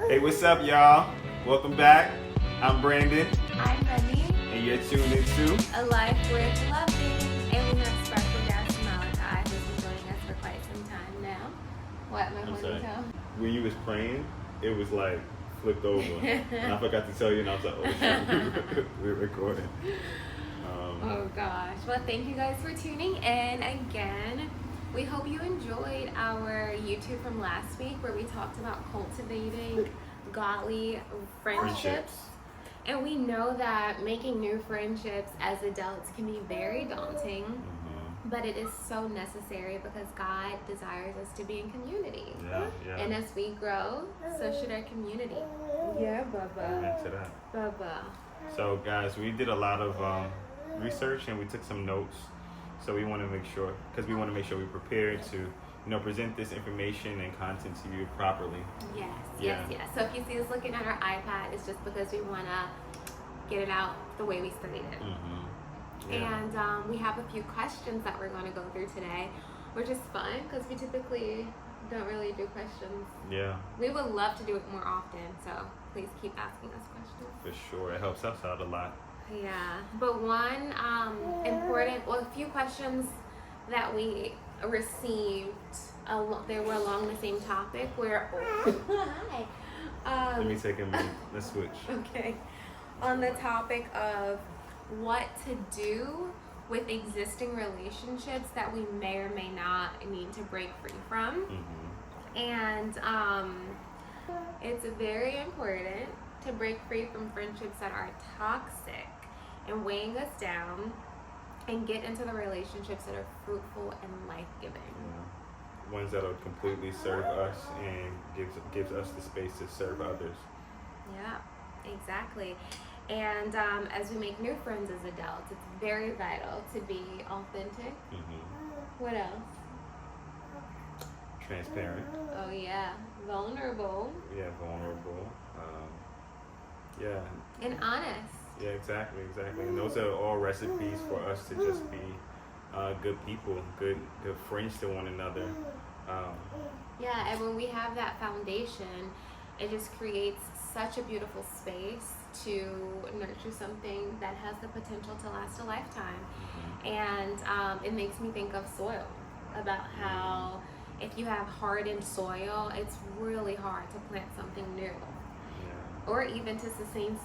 Hey, what's up, y'all? Welcome back. I'm Brandon, I'm Bunny, and you're tuned into A Life Worth Loving, and we have special guest Malachi, who's been joining us for quite some time now. What, my ponytail? When you was praying, it was like flipped over, and I forgot to tell you, and I was like, oh shit, we're recording. Oh gosh. Well, thank you guys for tuning in again. We hope you enjoyed our YouTube from last week where we talked about cultivating godly friendships. And we know that making new friendships as adults can be very daunting, but it is so necessary because God desires us to be in community. Yeah. And as we grow, so should our community. Yeah, Bubba. Amen to that. Bubba. So, guys, we did a lot of research and we took some notes. So we want to make sure, we're prepared to, present this information and content to you properly. Yes. So if you see us looking at our iPad, it's just because we want to get it out the way we studied it. And we have a few questions that we're going to go through today, which is fun because we typically don't really do questions. Yeah. We would love to do it more often, so please keep asking us questions. For sure. It helps us out a lot. Yeah. But one a few questions that we received, they were along the same topic where... Hi. Let me take a minute. Let's switch. Okay. On the topic of what to do with existing relationships that we may or may not need to break free from. And it's very important to break free from friendships that are toxic and weighing us down and get into the relationships that are fruitful and life-giving. Yeah. Ones that will completely serve us and gives us the space to serve others. Yeah, exactly. And as we make new friends as adults, it's very vital to be authentic. What else? Transparent. Oh yeah, vulnerable. Yeah, vulnerable. And honest. Yeah, exactly. And those are all recipes for us to just be good people, good friends to one another. Yeah, and when we have that foundation, it just creates such a beautiful space to nurture something that has the potential to last a lifetime. And it makes me think of soil, about how if you have hardened soil, it's really hard to plant something new, or even to sustain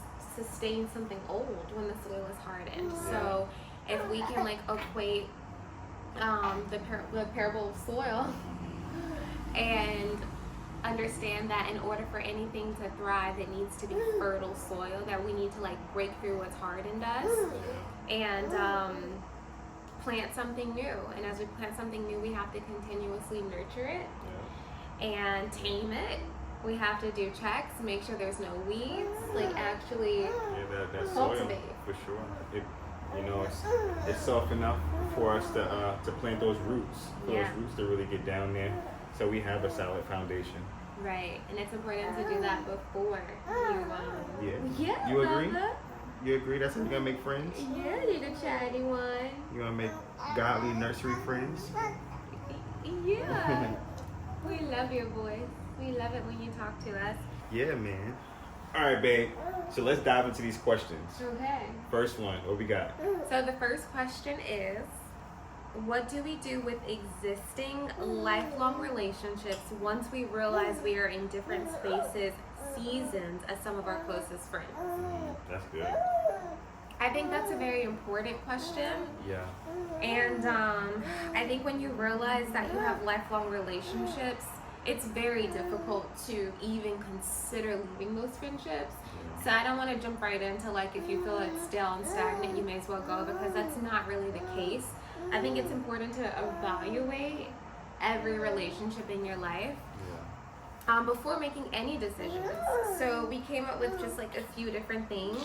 something old when the soil is hardened. So if we can equate the parable of soil and understand that in order for anything to thrive, it needs to be fertile soil, that we need to break through what's hardened us and plant something new. And as we plant something new, we have to continuously nurture it and tame it. We have to do checks, make sure there's no weeds, actually that cultivate. Soil, for sure. It's soft enough for us to plant those roots, to really get down there, so we have a solid foundation. Right, and it's important to do that before you. You agree? You agree? That's how you're gonna make friends. Yeah, you're the chatty one. You wanna make godly nursery friends? Yeah. We love your voice. We love it when you talk to us. Yeah, man. All right, babe. So let's dive into these questions. Okay. First one, what we got? So the first question is, what do we do with existing lifelong relationships once we realize we are in different spaces, seasons as some of our closest friends? That's good. I think that's a very important question. Yeah. And I think when you realize that you have lifelong relationships, it's very difficult to even consider leaving those friendships. So I don't want to jump right into if you feel it's stale and stagnant, you may as well go, because that's not really the case. I think it's important to evaluate every relationship in your life before making any decisions. So we came up with just a few different things.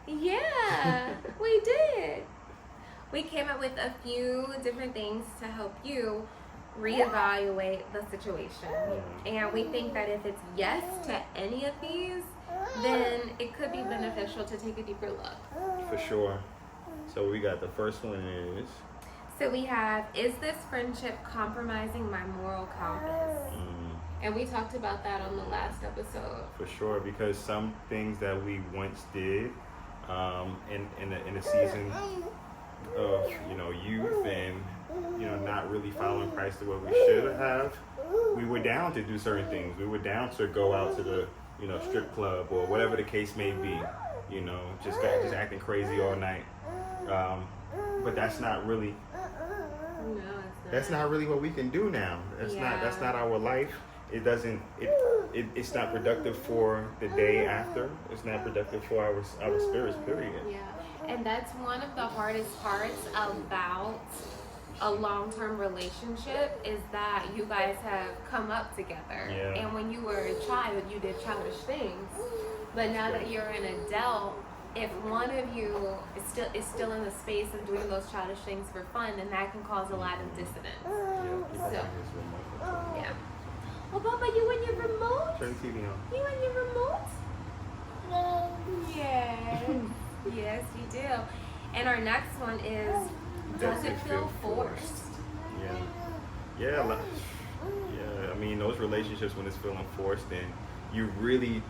Yeah, we did. We came up with a few different things to help you reevaluate the situation. And we think that if it's yes to any of these, then it could be beneficial to take a deeper look. For sure. So we got the first one is... So we have, is this friendship compromising my moral compass? And we talked about that on the last episode. For sure, because some things that we once did in a season of youth and not really following Christ the way we should have, we were down to do certain things. We were down to go out to the strip club or whatever the case may be. Just acting crazy all night. But that's not really. No, it's not. That's not really what we can do now. That's not our life. It doesn't. It's not productive for the day after. It's not productive for our spirits. Period. Yeah, and that's one of the hardest parts about a long-term relationship is that you guys have come up together. Yeah. And when you were a child, you did childish things. But now that you're an adult, if one of you is still in the space of doing those childish things for fun, then that can cause a lot of dissonance. Yeah. Well, Papa, you and your remote? Turn the TV on. You and your remote? Yes. Yes, you do. And our next one is, does it feel forced? Yeah. I mean, those relationships when it's feeling forced, then you really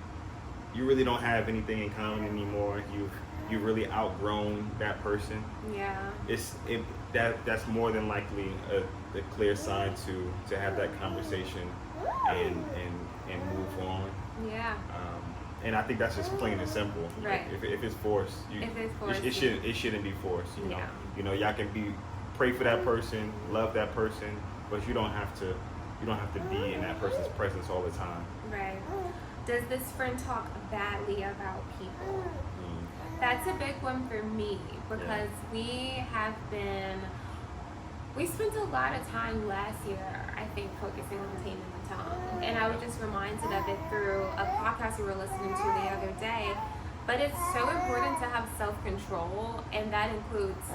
don't have anything in common anymore. You've really outgrown that person. Yeah. That's more than likely a clear sign to have that conversation and move on. Yeah. And I think that's just plain and simple. Right. If it's forced, it shouldn't be forced. Y'all can pray for that person, love that person, but you don't have to be in that person's presence all the time. Right. Does this friend talk badly about people? That's a big one for me because we spent a lot of time last year, I think, focusing on taming the tongue. And I was just reminded of it through a podcast we were listening to the other day. But it's so important to have self-control, and that includes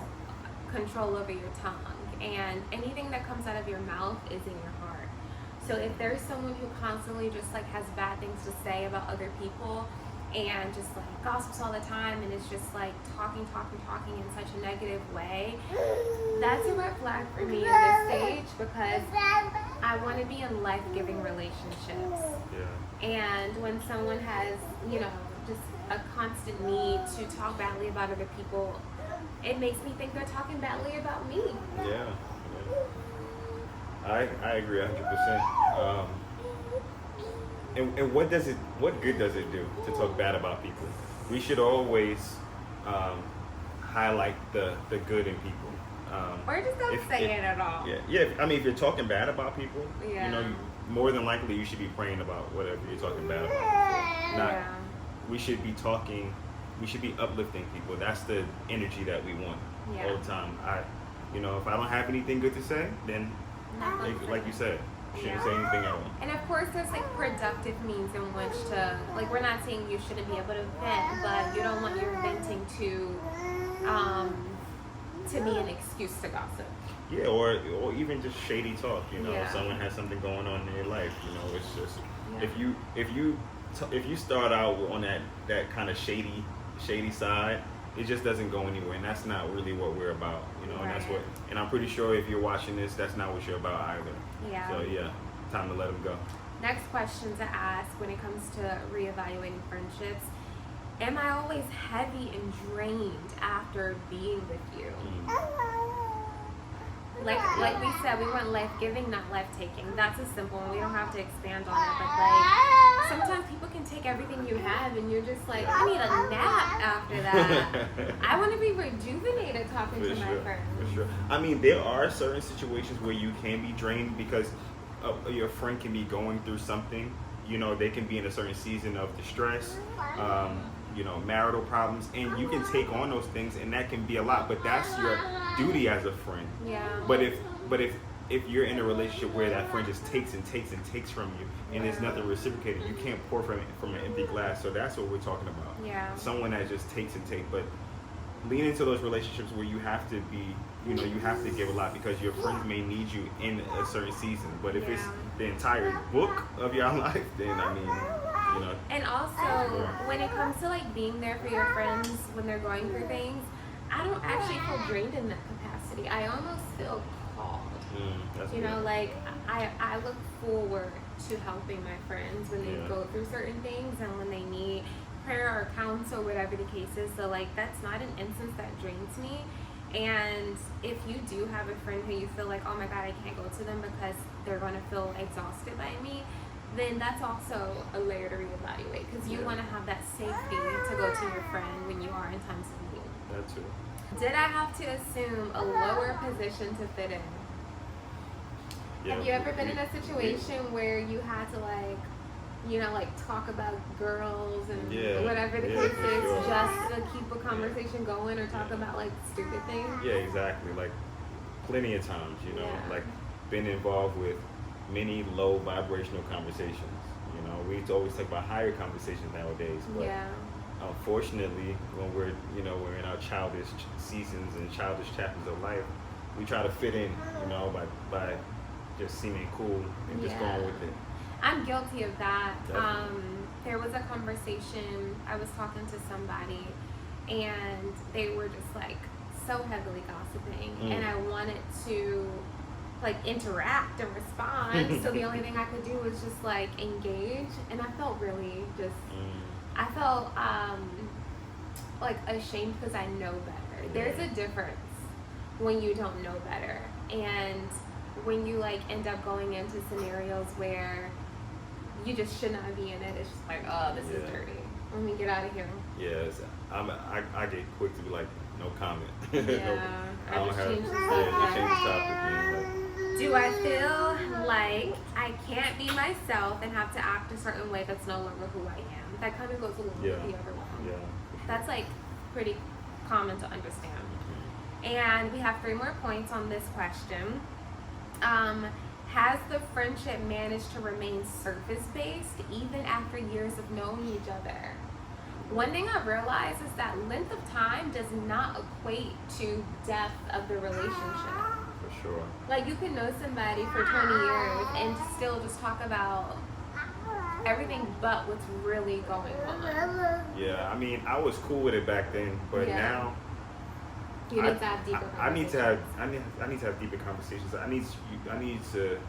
control over your tongue. And anything that comes out of your mouth is in your heart. So if there's someone who constantly just has bad things to say about other people and just gossips all the time and is just talking in such a negative way, that's a red flag for me at this stage because I want to be in life-giving relationships. Yeah. And when someone has, just a constant need to talk badly about other people, it makes me think they're talking badly about me. Yeah. I agree 100%. And what good does it do to talk bad about people? We should always highlight the good in people. Or just don't say it at all. Yeah. I mean, if you're talking bad about people, more than likely you should be praying about whatever you're talking bad about. We should be uplifting people. That's the energy that we want all the time. If I don't have anything good to say, then like you said, you shouldn't say anything at all. And of course, there's productive means in which to we're not saying you shouldn't be able to vent, but you don't want your venting to be an excuse to gossip. Yeah, or even just shady talk. If someone has something going on in their life, it's just if you start out on that kind of shady side, it just doesn't go anywhere, and that's not really what we're about, Right. And I'm pretty sure if you're watching this, that's not what you're about either. Yeah. So time to let them go. Next question to ask when it comes to reevaluating friendships: am I always heavy and drained after being with you? Like we said, we want life-giving, not life-taking. That's a simple one. We don't have to expand on it, but sometimes people can take everything you have and you're just I need a nap after that. I want to be rejuvenated talking to my friends. For sure. I mean, there are certain situations where you can be drained because your friend can be going through something. They can be in a certain season of distress, marital problems, and you can take on those things, and that can be a lot. But that's your duty as a friend. Yeah. But if you're in a relationship where that friend just takes and takes and takes from you, and there's nothing reciprocated, you can't pour from an empty glass. So that's what we're talking about. Yeah. Someone that just takes and takes. But lean into those relationships where you have to be, you have to give a lot because your friends may need you in a certain season. But if it's the entire book of your life, then I mean, And also, when it comes to being there for your friends when they're going through things, I don't actually feel drained in that capacity. I almost feel called. That's I look forward to helping my friends when they Yeah. go through certain things and when they need prayer or counsel, whatever the case is. So like that's not an instance that drains me. And if you do have a friend who you feel like, oh my God, I can't go to them because they're going to feel exhausted by me, then that's also a layer to reevaluate, because you Yeah. want to have that safety to go to your friend when you are in times of need. That too. Did I have to assume a lower position to fit in? Yeah, Have you ever been in a situation where you had to talk about girls and Yeah, whatever the yeah, case for is, sure. just to keep a conversation going or talk Yeah. about like stupid things? Yeah, exactly. Like plenty of times, Yeah. like been involved with many low vibrational conversations. We always talk about higher conversations nowadays, but Yeah. unfortunately, when we're in our childish seasons and childish chapters of life, we try to fit in, by just seeming cool and just Yeah. going with it. I'm guilty of that. Definitely. There was a conversation, I was talking to somebody, and they were just like so heavily gossiping, and I wanted to like interact and respond. So the only thing I could do was just like engage, and I felt really just, I felt like ashamed because I know better. There's a difference when you don't know better, and when you like end up going into scenarios where you just should not be in it. It's just like, oh, this is dirty. Let me get out of here. Yes, I get quick to be like, no comment. Yeah, I don't just have. change the Yeah, subject. change the topic. Man, Do I feel like I can't be myself and have to act a certain way that's no longer who I am? That kind of goes along with the other one. Yeah. For sure. That's like pretty common to understand. And we have 3 more points on this question. Has the friendship managed to remain surface-based even after years of knowing each other? One thing I've realized is that length of time does not equate to depth of the relationship. For sure. Like, you can know somebody for 20 years and still just talk about everything but what's really going on. Yeah, I mean, I was cool with it back then, but Yeah. now You need to have deeper conversations. I need to have deeper conversations. I need to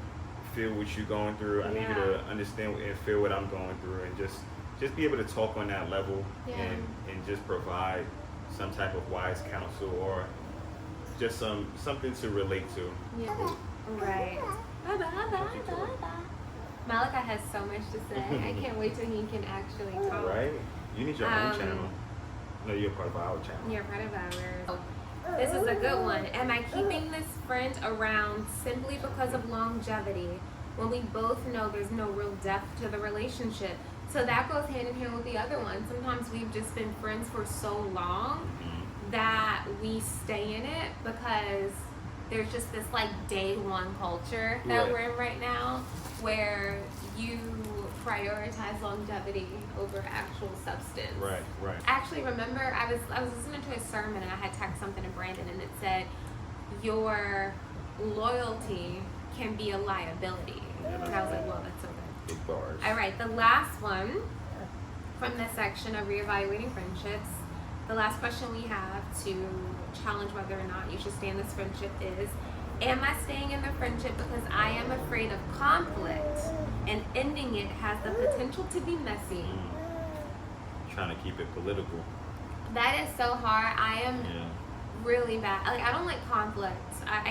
feel what you're going through. I need you to understand and feel what I'm going through, and just be able to talk on that level, and just provide some type of wise counsel or just something to relate to. Yeah. Right. Malachi has so much to say. I can't wait till he can actually talk. Right? You need your own channel. No, you're part of our channel. You're part of ours. This is a good one. Am I keeping this friend around simply because of longevity when we both know there's no real depth to the relationship? So that goes hand in hand with the other one. Sometimes we've just been friends for so long that we stay in it because there's just this like day one culture that we're in right now where you prioritize longevity over actual substance. Right. Actually, remember, I was listening to a sermon and I had texted something to Brandon and it said, your loyalty can be a liability. And I was like, well, that's so good. Big bars. All right, the last one from this section of reevaluating friendships, the last question we have to challenge whether or not you should stay in this friendship is, am I staying in the friendship because I am afraid of conflict and ending it has the potential to be messy? Trying to keep it political. That is so hard. I am really bad. Like, I don't like conflict,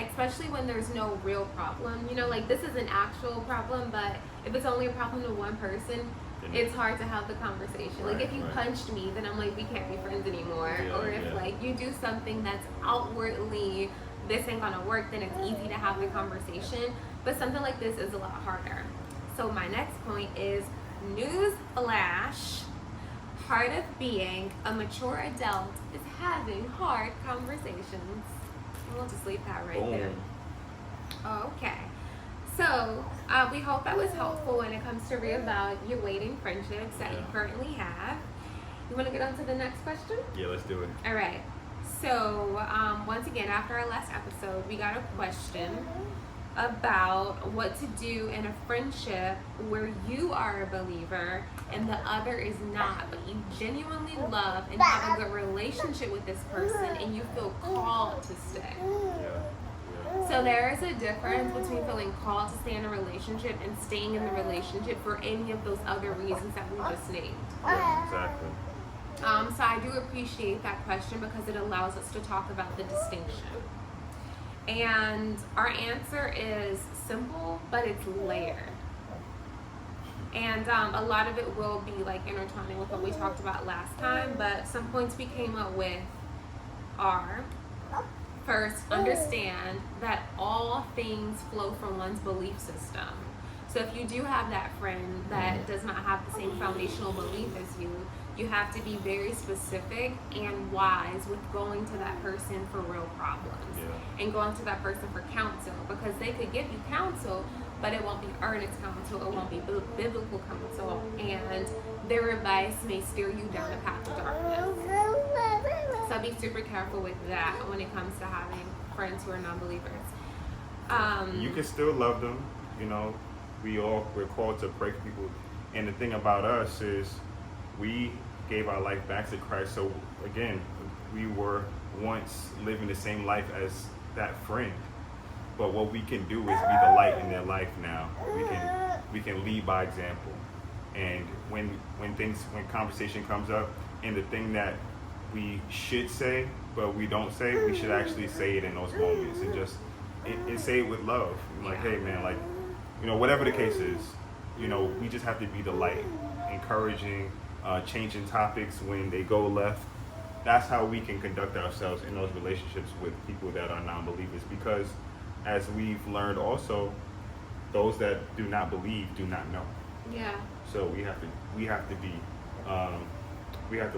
especially when there's no real problem. Like this is an actual problem, but if it's only a problem to one person, it's hard to have the conversation. Like if you punched me, then I'm like, we can't be friends anymore. Or if like you do something that's outwardly, this ain't gonna work, then it's easy to have the conversation. But something like this is a lot harder. So my next point is, news flash, part of being a mature adult is having hard conversations. And we'll just leave that right there. Okay. So we hope that was helpful when it comes to reevaluating friendships that you currently have. You want to get on to the next question? Yeah, let's do it. All right. So once again, after our last episode, we got a question about what to do in a friendship where you are a believer and the other is not, but you genuinely love and have a good relationship with this person and you feel called to stay. So there is a difference between feeling called to stay in a relationship and staying in the relationship for any of those other reasons that we just named. Yeah, exactly. So I do appreciate that question because it allows us to talk about the distinction. And our answer is simple, but it's layered. And a lot of it will be like intertwining with what we talked about last time, but some points we came up with are: first, understand that all things flow from one's belief system. So if you do have that friend that does not have the same foundational belief as you, you have to be very specific and wise with going to that person for real problems. Yeah. And going to that person for counsel, because they could give you counsel, but it won't be earnest counsel, it won't be biblical counsel, and their advice may steer you down a path of darkness. So be super careful with that when it comes to having friends who are non-believers. You can still love them, you know. We're called to pray for people, and the thing about us is we gave our life back to Christ. So again, we were once living the same life as that friend, but what we can do is be the light in their life now. We can lead by example, and when conversation comes up, and the thing that we should say but we don't say, we should actually say it in those moments, and just and say it with love. Like, hey man, like, you know, whatever the case is, you know, we just have to be the light, encouraging, changing topics when they go left. That's how we can conduct ourselves in those relationships with people that are non-believers, because as we've learned also, those that do not believe do not know. Yeah. So we have to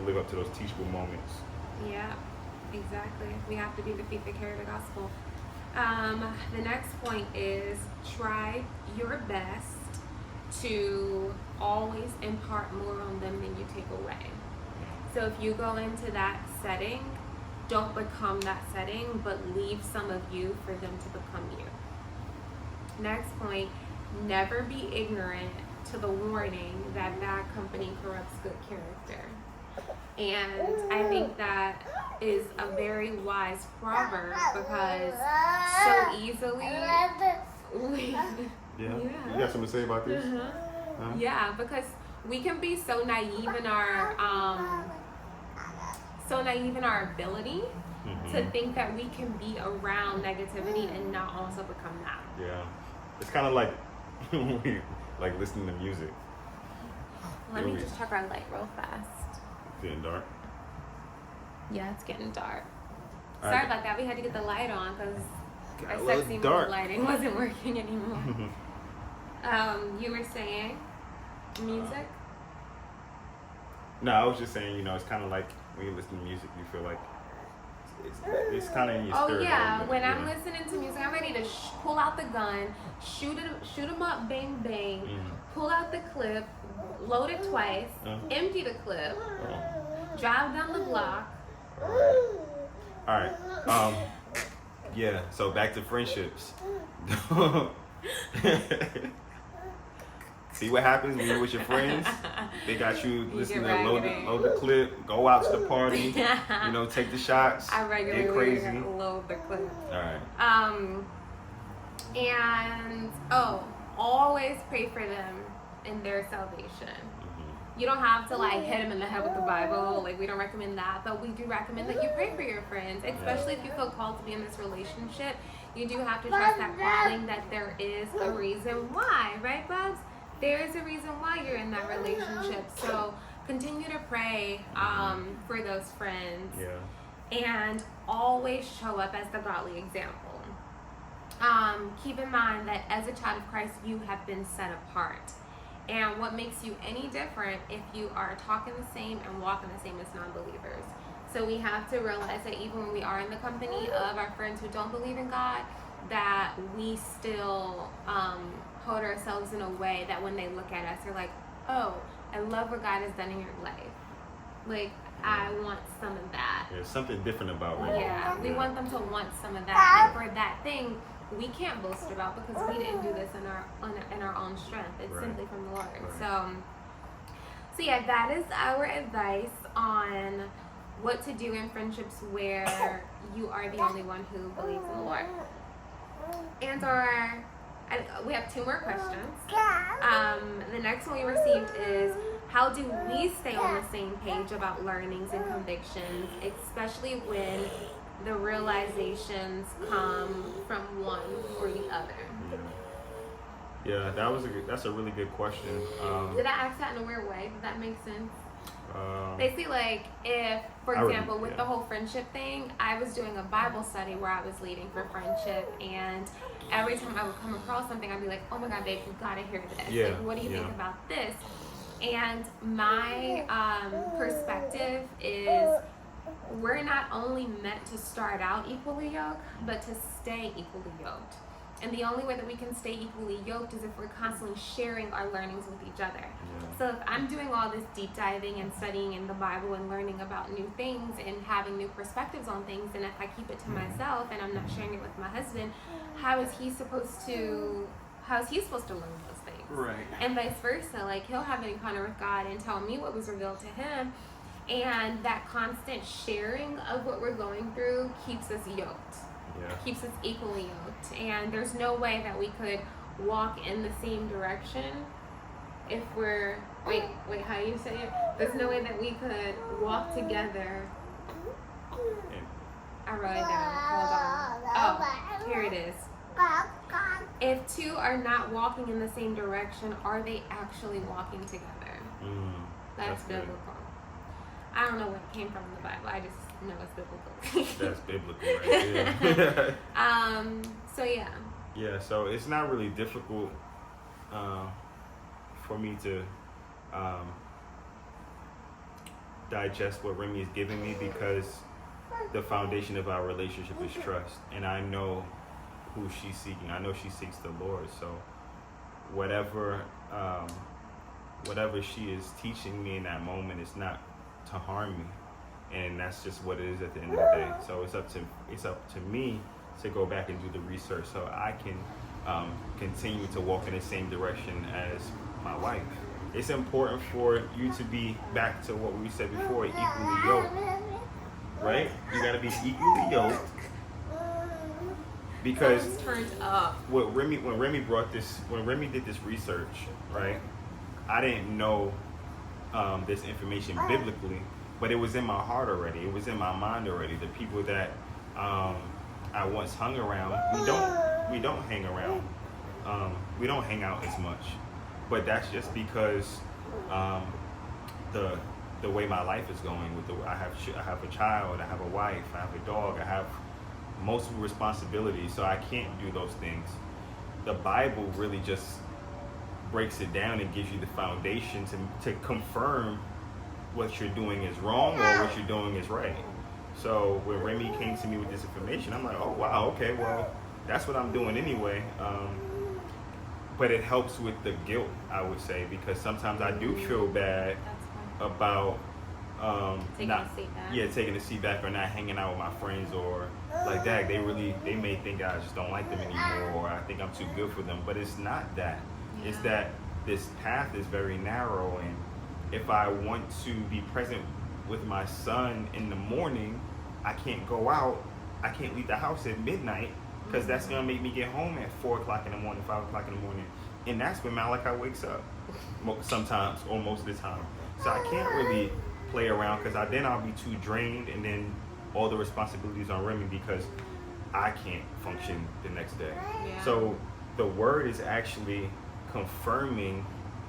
live up to those teachable moments. Yeah, exactly. We have to be the feet that carry the gospel. The next point is try your best to always impart more on them than you take away. So if you go into that setting, don't become that setting, but leave some of you for them to become you. Next point, never be ignorant to the warning that bad company corrupts good character. And I think that is a very wise proverb, because so easily Yeah. You got something to say about this? Huh? Yeah, because we can be so naive in our ability to think that we can be around negativity and not also become that. Yeah. It's kind of like like listening to music. Let me just check our light real fast. It's getting dark. Yeah, it's getting dark. Sorry about that. We had to get the light on because our sexy dark lighting wasn't working anymore. You were saying music? No, I was just saying, you know, it's kind of like when you listen to music, you feel like it's kind of in your spirit. Oh yeah, when I'm listening to music, I'm ready to pull out the gun, shoot 'em up, bang bang, pull out the clip, load it twice, empty the clip, drive down the block. All right. Yeah. So back to friendships. See what happens when you're with your friends? They got you listening to load the clip, go out to the party, you know, take the shots, I get regularly crazy. load the clip. All right. And always pray for them in their salvation. You don't have to like hit them in the head with the Bible. Like, we don't recommend that, but we do recommend that you pray for your friends, especially if you feel called to be in this relationship. You do have to trust that calling, that there is a reason why, right, Bubs? There is a reason why you're in that relationship. So continue to pray for those friends. Yeah. And always show up as the godly example. Keep in mind that as a child of Christ, you have been set apart. And what makes you any different if you are talking the same and walking the same as non-believers? So we have to realize that even when we are in the company of our friends who don't believe in God, that we still hold ourselves in a way that when they look at us, they're like, oh, I love what God has done in your life. Like, I want some of that. There's something different about it. Yeah, we want them to want some of that. And for that thing, we can't boast about, because we didn't do this in our own strength. It's simply from the Lord. Right. So yeah, that is our advice on what to do in friendships where you are the only one who believes in the Lord. And we have 2 more questions. The next one we received is, how do we stay on the same page about learnings and convictions, especially when the realizations come from one or the other? Yeah, that's a really good question. Did I ask that in a weird way? Did that make sense? Basically, like, if, for example, with the whole friendship thing, I was doing a Bible study where I was leading for friendship, and every time I would come across something, I'd be like, oh my God, babe, you gotta hear this. Yeah, like, what do you think about this? And my perspective is, we're not only meant to start out equally yoked, but to stay equally yoked. And the only way that we can stay equally yoked is if we're constantly sharing our learnings with each other. Yeah. So if I'm doing all this deep diving and studying in the Bible and learning about new things and having new perspectives on things, and if I keep it to myself and I'm not sharing it with my husband, how is he supposed to learn those things? Right. And vice versa. Like, he'll have an encounter with God and tell me what was revealed to him. And that constant sharing of what we're going through keeps us yoked. Yeah. Keeps us equally yoked. And there's no way that we could walk in the same direction if we're... Wait, how do you say it? There's no way that we could walk together... I wrote it down. Hold on. Oh, here it is. If 2 are not walking in the same direction, are they actually walking together? That's biblical. Good. I don't know where it came from in the Bible. I just know it's biblical. That's biblical, right? Yeah. So yeah. Yeah. So it's not really difficult for me to digest what Remy is giving me, because the foundation of our relationship is trust, and I know who she's seeking. I know she seeks the Lord. So whatever she is teaching me in that moment is not to harm me, and that's just what it is at the end of the day. So it's up to me to go back and do the research so I can continue to walk in the same direction as my wife. It's important for you to be, back to what we said before, equally yoked, right? You got to be equally yoked, because when Remy did this research, right? I didn't know this information biblically, but it was in my heart already. It was in my mind already. The people that I once hung around, we don't hang around. We don't hang out as much, but that's just because the way my life is going. I have a child, I have a wife, I have a dog, I have multiple responsibilities, so I can't do those things. The Bible really just breaks it down and gives you the foundation to confirm what you're doing is wrong or what you're doing is right. So when Remy came to me with this information, I'm like, oh wow, okay, well, that's what I'm doing anyway. But it helps with the guilt, I would say, because sometimes I do feel bad about taking a seat back or not hanging out with my friends, or like that. They may think I just don't like them anymore, or I think I'm too good for them. But it's not that. Yeah. It's that this path is very narrow, and if I want to be present with my son in the morning, I can't go out. I can't leave the house at midnight, because that's gonna make me get home at 4 o'clock in the morning, 5 o'clock in the morning, and that's when Malachi wakes up sometimes, or most of the time. So I can't really play around, because then I'll be too drained, and then all the responsibilities on Remy, because I can't function the next day. Yeah. So the word is actually confirming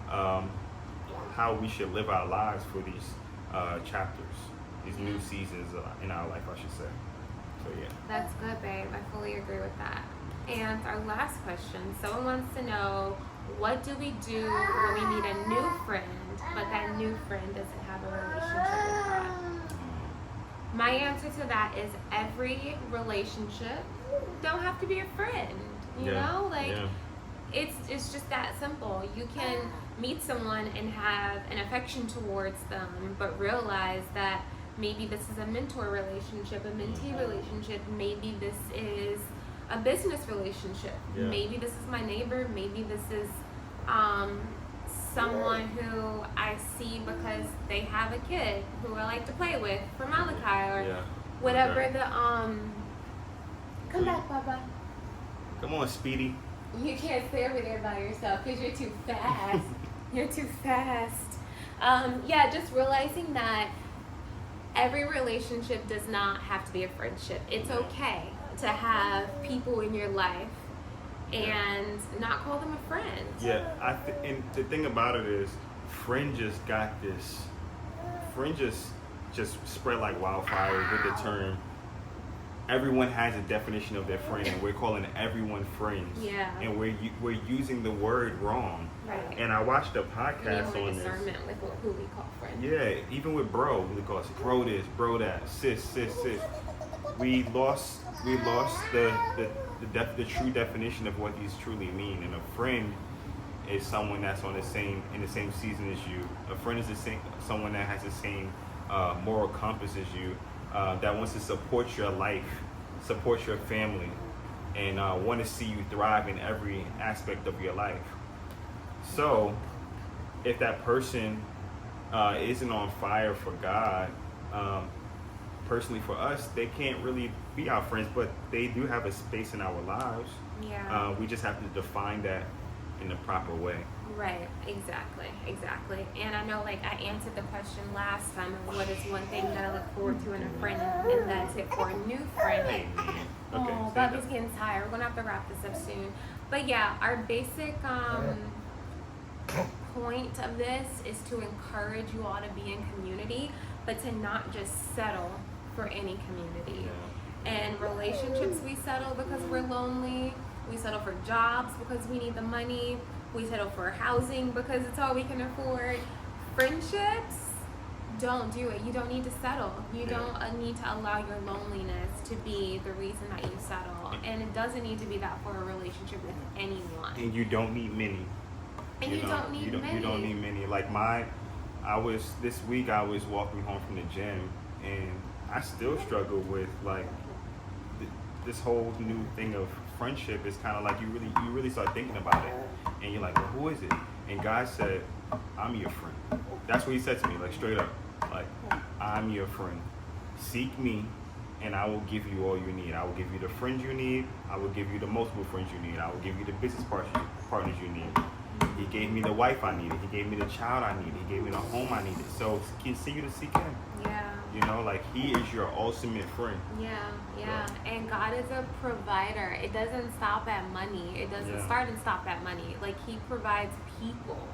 how we should live our lives for these chapters, these new seasons in our life, I should say. So yeah. That's good, babe. I fully agree with that. And our last question, someone wants to know, what do we do when we meet a new friend, but that new friend doesn't have a relationship with God? My answer to that is, every relationship don't have to be a friend. You know? Like, it's just that simple. You can meet someone and have an affection towards them, but realize that maybe this is a mentor relationship, a mentee relationship, maybe this is a business relationship. Yeah. Maybe this is my neighbor, maybe this is someone who I see because they have a kid who I like to play with for Malachi, or whatever the come back, Baba. Come on, Speedy. You can't stay over there by yourself because you're too fast. You're too fast. Yeah, just realizing that every relationship does not have to be a friendship. It's okay to have people in your life and not call them a friend. Yeah, and the thing about it is, friend just got this. Friend just spread like wildfire with the term. Everyone has a definition of their friend, and we're calling everyone friends. Yeah. And we're using the word wrong. Right. And I watched a podcast on this. Discernment with who we call friends. Yeah, even with bro, we call it bro this, bro that, sis. We lost the true definition of what these truly mean. And a friend is someone that's in the same season as you. A friend is someone that has the same moral compass as you, that wants to support your life, support your family, and want to see you thrive in every aspect of your life. So, if that person isn't on fire for God, personally for us, they can't really be our friends, but they do have a space in our lives. Yeah. We just have to define that in the proper way. Right, exactly. And I know, like, I answered the question last time of what is one thing that I look forward to in a friend, and that's it for a new friend. Okay, Oh, Bobby's getting tired. We're gonna have to wrap this up soon. But yeah, our basic point of this is to encourage you all to be in community, but to not just settle for any community. Yeah. And relationships, we settle because we're lonely. We settle for jobs because we need the money. We settle for housing because it's all we can afford. Friendships, don't do it. You don't need to settle. You don't need to allow your loneliness to be the reason that you settle. And it doesn't need to be that for a relationship with anyone. And you don't need many. And you don't need many. You don't need many. Like this week I was walking home from the gym, and I still struggle with like this whole new thing of friendship. Is kind of like you really start thinking about it, and you're like, well, who is it? And God said, I'm your friend. That's what he said to me, like straight up, like, I'm your friend. Seek me, and I will give you all you need. I will give you the friends you need. I will give you the multiple friends you need. I will give you the business partners you need. He gave me the wife I needed. He gave me the child I needed. He gave me the home I needed. So continue to seek him. Yeah. You know, like he is your ultimate friend. Yeah. And God is a provider. It doesn't stop at money. It doesn't start and stop at money. Like he provides people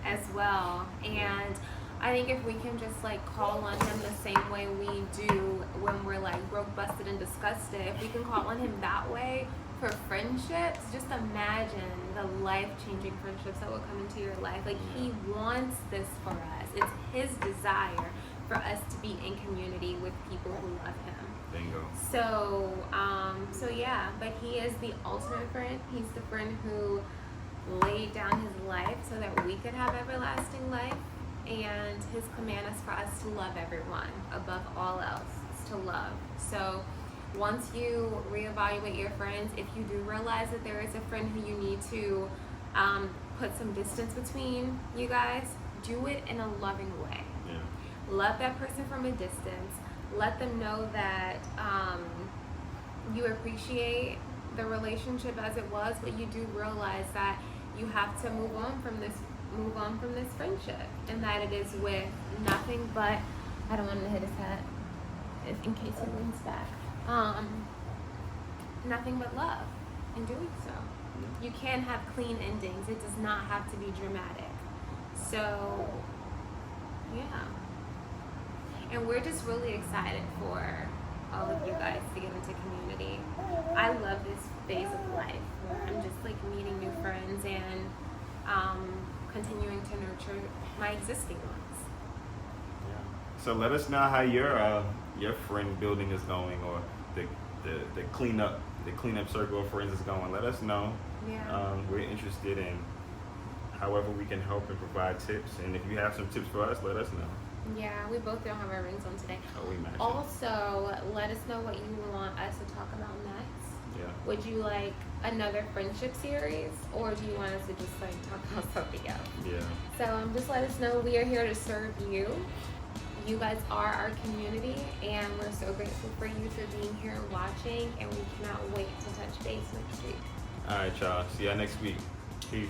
as well. And I think if we can just like call on him the same way we do when we're like broke, busted, and disgusted, if we can call on him that way for friendships, just imagine the life-changing friendships that will come into your life. Like he wants this for us. It's his desire for us to be in community with people who love him. Bingo. So yeah, but he is the ultimate friend. He's the friend who laid down his life so that we could have everlasting life. And his command is for us to love everyone above all else, is to love. So once you reevaluate your friends, if you do realize that there is a friend who you need to put some distance between you guys, do it in a loving way. Yeah. Love that person from a distance. Let them know that you appreciate the relationship as it was, but you do realize that you have to move on from this friendship, and that it is with nothing but, I don't want him to hit his head in case he leans back, nothing but love in doing so. You can have clean endings. It does not have to be dramatic. So yeah, and we're just really excited for all of you guys to get into community. I love this phase of life where I'm just like meeting new friends and continuing to nurture my existing ones. Yeah. So let us know how your friend building is going, or the cleanup circle of friends is going. Let us know. Yeah. We're interested in however we can help and provide tips. And if you have some tips for us, let us know. Yeah, we both don't have our rings on today. Oh, we match. Also, let us know what you want us to talk about next. Yeah. Would you like another friendship series, or do you want us to just like talk about something else? Yeah. So just let us know. We are here to serve you. You guys are our community, and we're so grateful for you for being here and watching, and we cannot wait to touch base next week. All right, y'all. See y'all next week. Peace.